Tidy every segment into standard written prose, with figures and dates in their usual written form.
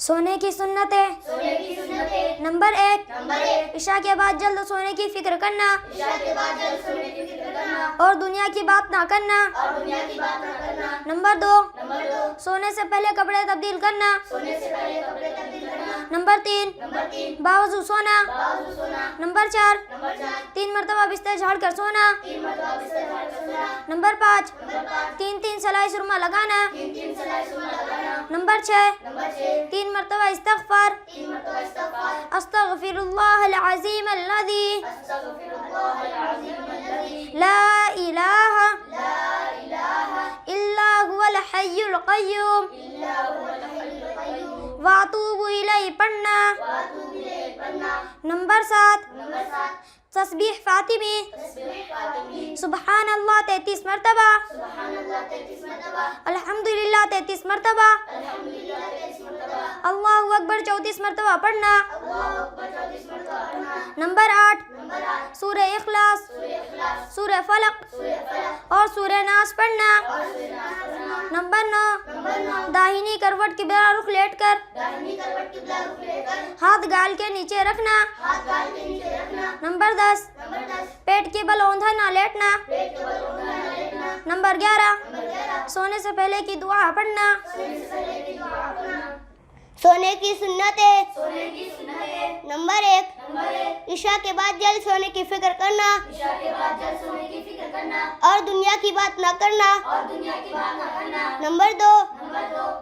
सोने की सुन्नतें। नंबर एक, इशा के बाद जल्द सोने की फिक्र करना और दुनिया की बात ना करना। नंबर दो, सोने से पहले कपड़े तब्दील करना। नंबर तीन, बावजू सोना। नंबर चार, 3 मरतबा बिस्तर झाड़ कर सोना। नंबर 5, 3 सलाई सुरमा लगाना। नंबर 6, 3 मरतबा इस्तग़फ़ार। अस्तग़फ़िरुल्लाहल अज़ीम अल्लज़ी ला इलाहा इल्ला हुवल हय्युल क़य्यूम व अतूबु इलैहि पढ़ना। नंबर 7, तस्बीह फातिमी सुबहानल्लाह 33 मरतबा, अल्हम्दुलिल्लाह 33 मरतबा, अल्लाहु अकबर 34 मरतबा पढ़ना। नंबर 8, सूरह इखलास, सूरह फलक और सूरह नास पढ़ना। नंबर 9, दाहिनी करवट किबला रुख लेटकर हाथ गाल के नीचे रखना। नंबर 10, पेट के बल औंधा ना लेटना। नंबर 11, सोने से पहले की दुआ पढ़ना। सोने की सुन्नतें। नंबर 1, इशा के बाद जल्द सोने की फिक्र करना और दुनिया की बात न करना। नंबर 2,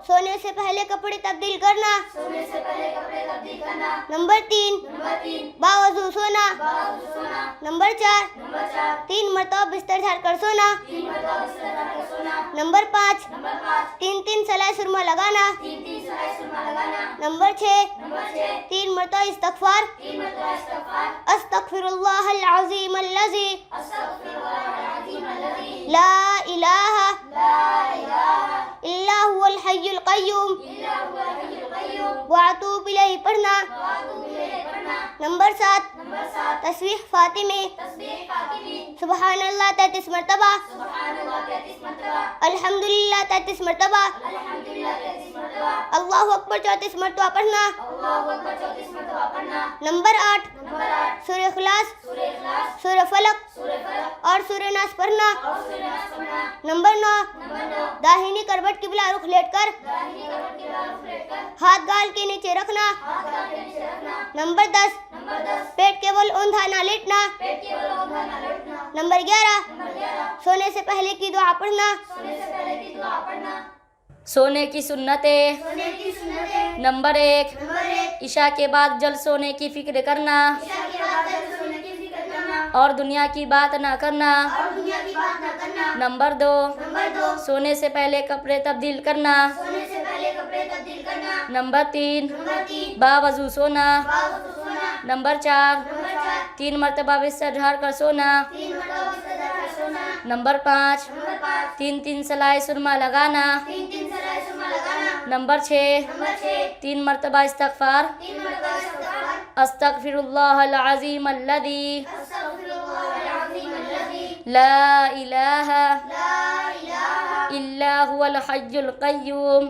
सोने से पहले कपड़े तब्दील करना। नंबर 3, बावजू सोना। नंबर 4, 3 मरतबा बिस्तर झाड़ कर सोना। नंबर 5, 3 सलाई सुरमा लगाना। नंबर 6, 3 मरतबा इस्तग़फ़ार। अस्तग़फ़िरुल्लाहल अज़ीम अल्लज़ी ला इलाहा इल्ला हुवल हय्युल क़य्यूम व अतूबु इलैहि पढ़ना। नंबर 7, तस्बीह फातिमी सुबहानल्लाह 33 मरतबा, अल्हम्दुलिल्लाह 33 मरतबा, अल्लाहु अकबर 34 मरतबा पढ़ना। नंबर 8, सूरह इखलास, सूरह फलक और सूरह नास पढ़ना। नंबर 9, दाहिनी करवट किबला रुख लेटकर हाथ गाल के नीचे रखना। नंबर 10, पेट के बल औंधा ना लेटना। नंबर 11, सोने से पहले की दुआ पढ़ना। सोने की सुन्नतें। नंबर 1, इशा के बाद जल्द सोने की फिक्र करना और दुनिया की बात ना करना। नंबर 2, सोने से पहले कपड़े तब्दील करना। नंबर 3, बावजू सोना। नंबर 4, 3 मरतबा बिस्तर झाड़ कर सोना। नंबर 5, 3 सलाई सुरमा लगाना। नंबर 6, 3 मरतबा इस्तग़फ़ार। अस्तग़फ़िरुल्लाहल अज़ीम अल्लज़ी ला इलाहा इल्ला हुवल हय्युल क़य्यूम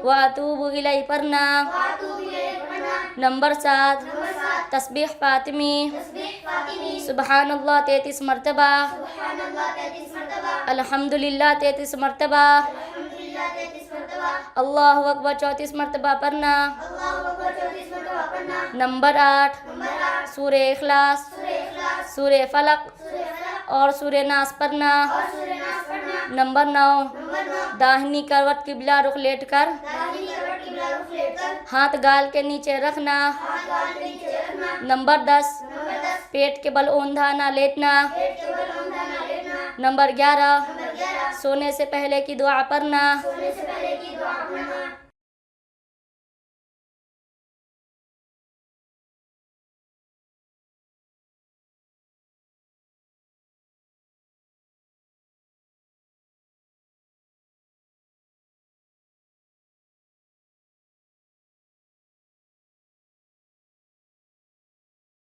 व अतूबु इलैहि पढ़ना। नंबर 7, तस्बीह फातिमी सुबहानल्लाह 33 मरतबा, अल्हम्दुलिल्लाह 33 मरतबा, अल्लाहु अकबर 34 मरतबा पढ़ना। नंबर 8, सूरह इखलास, सूरह फलक और सूरह नास पढ़ना। नंबर 9, दाहिनी करवट किबला रुख लेटकर हाथ गाल के नीचे रखना। नंबर 10, पेट के बल औंधा ना लेटना। नंबर 11, सोने से पहले की दुआ पढ़ना।